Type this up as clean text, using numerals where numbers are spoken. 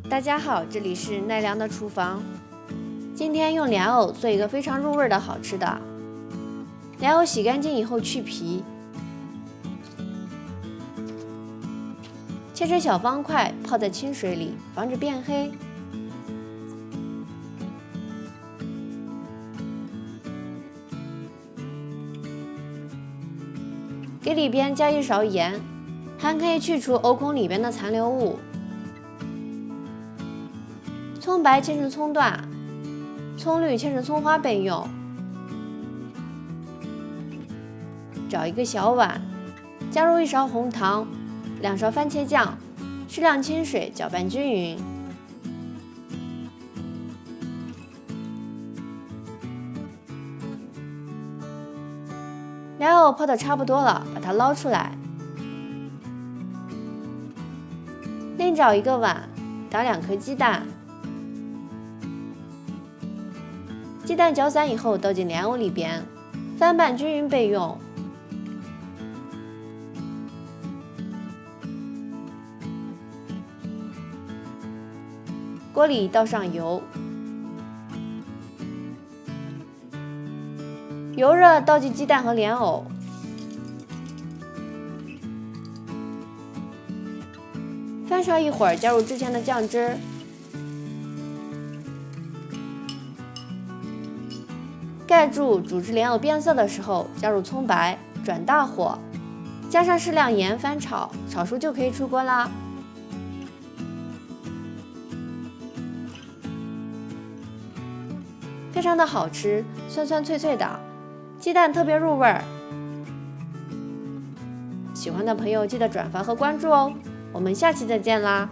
大家好，这里是奈良的厨房。今天用莲藕做一个非常入味的好吃的。莲藕洗干净以后去皮，切成小方块，泡在清水里，防止变黑。给里边加1勺盐，还可以去除藕孔里边的残留物。葱白切成葱段，葱绿切成葱花备用。找一个小碗，加入1勺红糖，2勺番茄酱，适量清水，搅拌均匀。莲藕泡得差不多了，把它捞出来。另找一个碗，打2颗鸡蛋。鸡蛋搅散以后倒进莲藕里边，翻拌均匀备用。锅里倒上油，油热倒进鸡蛋和莲藕，翻炒一会儿，加入之前的酱汁，盖住，煮至莲藕变色的时候，加入葱白，转大火，加上适量盐翻炒，炒熟就可以出锅啦。非常的好吃，酸酸脆脆的，鸡蛋特别入味儿。喜欢的朋友记得转发和关注哦，我们下期再见啦！